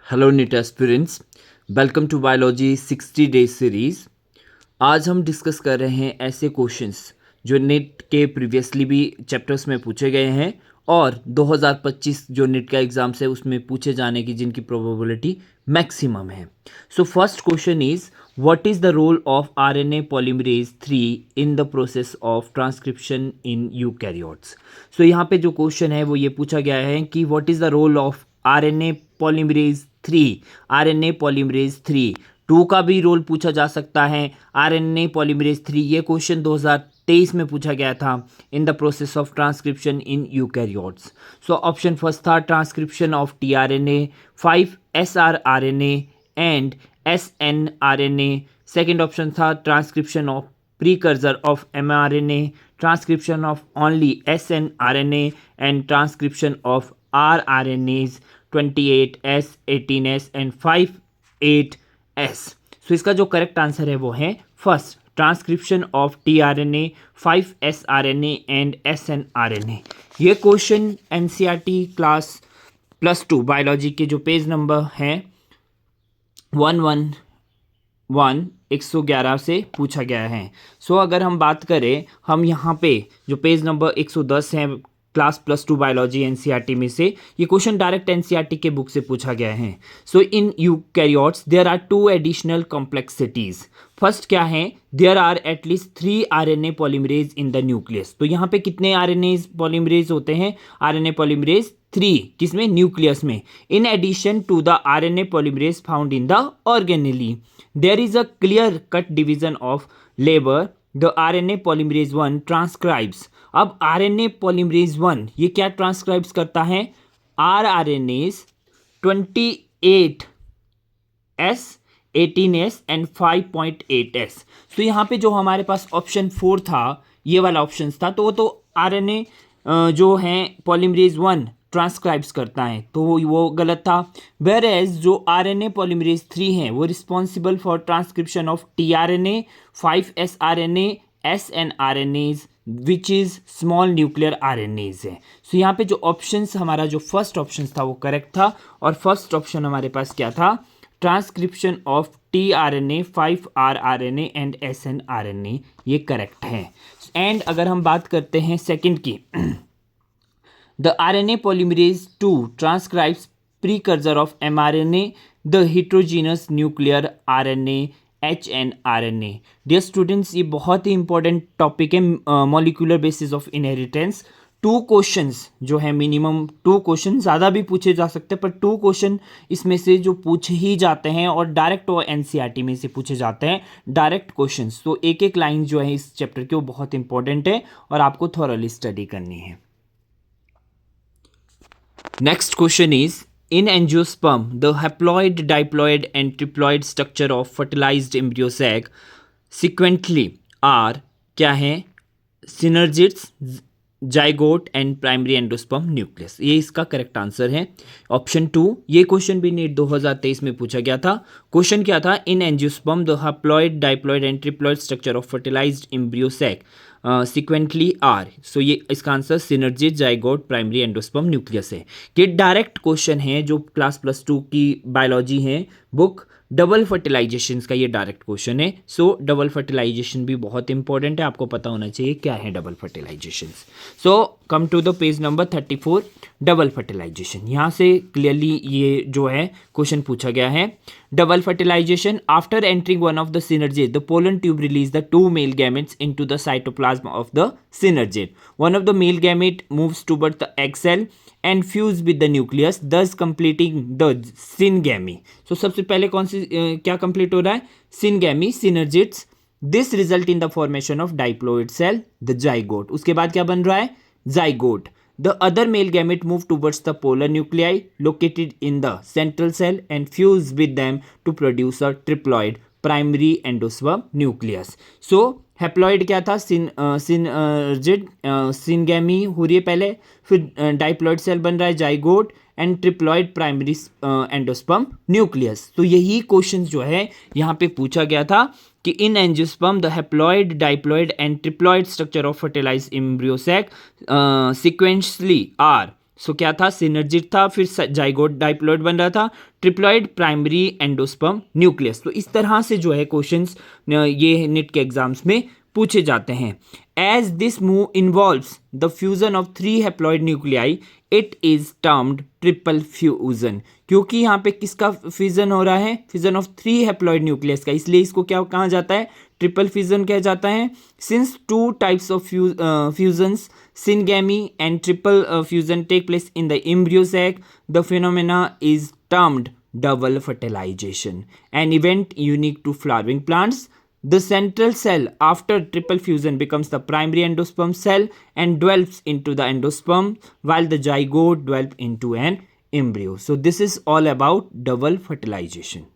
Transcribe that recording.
Hello NEET aspirants, welcome to biology 60 days series. आज हम discuss कर रहे हैं ऐसे क्वेश्चंस जो नीट के प्रीवियसली भी चैप्टर्स में पूछे गए हैं और 2025 जो नीट का एग्ज़ाम्स है उसमें पूछे जाने की जिनकी प्रोबेबिलिटी मैक्सिमम है। So first question is what is the role of RNA polymerase 3 in the process of transcription in eukaryotes. So यहाँ पे जो क्वेश्चन है वो ये पूछा गया है कि what is the role of RNA polymerase 3, RNA polymerase 3 2 का भी रोल पूछा जा सकता है। आरएनए पॉलीमरेज 3 ये क्वेश्चन 2023 में पूछा गया था in the process of transcription in eukaryotes. So option first था transcription of tRNA, 5 srRNA and snRNA. Second option था transcription of precursor of mRNA, transcription of only snRNA and transcription of rRNAs 28S, 18S and 58S। So इसका जो correct answer है वो है first transcription of tRNA, 5sRNA and SNRNA। ये question NCERT class +2 biology के जो page number हैं 111 से पूछा गया है। सो अगर हम बात करें, हम यहाँ पे जो पेज नंबर 110 है क्लास +2 बायोलॉजी एनसीईआरटी में से, ये क्वेश्चन डायरेक्ट एनसीईआरटी के बुक से पूछा गया है। So in eukaryotes there are 2 additional complexities. First क्या है, there are at least 3 RNA polymerase in the nucleus. तो यहाँ पे कितने आरएनए पॉलीमरेज होते हैं? आरएनए पॉलीमरेज 3, किसमें? न्यूक्लियस में। In addition to the RNA polymerase found in the organelle there is a clear cut division of labour the RNA polymerase 1 transcribes. अब RNA polymerase 1 ये क्या ट्रांसक्राइब्स करता है? rRNAs 28S, 18S and 5.8S। तो यहाँ पे जो हमारे पास ऑप्शन 4 था, ये वाला ऑप्शन था, तो वो तो आरएनए जो है पॉलीमरेज 1 ट्रांसक्राइब्स करता है, तो वो गलत था। वेयर एज जो आरएनए पॉलीमरेज 3 है वो responsible for transcription of tRNA, 5sRNA, SNRNAs which is small nuclear RNase है। सो यहाँ पे जो ऑप्शंस, हमारा जो फर्स्ट ऑप्शन था वो करेक्ट था, और फर्स्ट ऑप्शन हमारे पास क्या था? Transcription of tRNA, 5rRNA and SNRNA, ये करेक्ट है। एंड अगर हम बात करते हैं सेकंड की, the RNA polymerase 2 transcribes precursor of mRNA, the heterogeneous nuclear RNA, HNRNA। Dear students, ये बहुत ही इंपॉर्टेंट टॉपिक है, molecular basis of inheritance. 2 questions जो है, मिनिमम 2 क्वेश्चन, ज़्यादा भी पूछे जा सकते हैं, पर 2 क्वेश्चन इसमें से जो पूछे ही जाते हैं और डायरेक्ट वो एनसीईआरटी में से पूछे जाते हैं, डायरेक्ट क्वेश्चंस। तो एक एक लाइन जो है इस चैप्टर की वो बहुत इंपॉर्टेंट है और आपको थॉरली स्टडी करनी है। Next question is in angiosperm, the haploid, diploid and triploid structure of fertilized embryo sac sequentially are क्या है? synergids, zygote and primary endosperm nucleus. ये इसका करेक्ट आंसर है ऑप्शन 2। ये क्वेश्चन भी नीट 2023 में पूछा गया था। क्वेश्चन क्या था? In angiosperm the haploid, diploid and triploid structure of fertilized embryo sac sequentially are. So ये इसका answer synergid, zygote, primary endosperm nucleus है। ये डायरेक्ट क्वेश्चन है जो क्लास +2 की बायोलॉजी है बुक, डबल फर्टिलाइजेशन का ये डायरेक्ट क्वेश्चन है। सो डबल फर्टिलाइजेशन भी बहुत इंपॉर्टेंट है, आपको पता होना चाहिए क्या है double fertilization. So come to the page number 34, double fertilization. यहाँ से क्लियरली ये जो है क्वेश्चन पूछा गया है। Double fertilization, after entering one of the synergid, the pollen tube release the 2 male gametes into the cytoplasm of the synergid. One of the male gamete moves towards the egg cell and fuse with the nucleus, thus completing the syngamy. So सबसे पहले कौन सी क्या complete हो रहा है? syngamy, synergids. This result in the formation of diploid cell, the zygote. उसके बाद क्या बन रहा है? zygote. The other male gamete move towards the polar nuclei located in the central cell and fuse with them to produce a triploid, primary endosperm nucleus. So haploid क्या था? Synergid, syngamy हो रही है पहले, फिर डाइप्लॉइड सेल बन रहा है zygote, and triploid primary endosperm nucleus. तो यही क्वेश्चन जो है यहाँ पे पूछा गया था कि in angiosperm the haploid, diploid and triploid structure of fertilized embryo sac sequentially are so क्या था, सिनर्जिड था, फिर जाइगोट डाइप्लॉइड बन रहा था, ट्रिप्लॉइड प्राइमरी एंडोस्पर्म न्यूक्लियस। तो इस तरह से जो है क्वेश्चंस ये नीट के एग्जाम्स में पूछे जाते हैं। As this move involves the fusion of 3 haploid nuclei it is termed triple fusion. क्योंकि यहाँ पे किसका फ्यूजन हो रहा है, फ्यूजन ऑफ 3 हैप्लॉइड न्यूक्लियस का, इसलिए इसको क्या कहा जाता है, ट्रिपल फ्यूजन कहा जाता है। Since 2 types of fusions syngamy and triple fusion take place in the embryo sac, the phenomena is termed double fertilization, an event unique to flowering plants. The central cell after triple fusion becomes the primary endosperm cell and develops into the endosperm, while the zygote develops into an embryo. So this is all about double fertilization.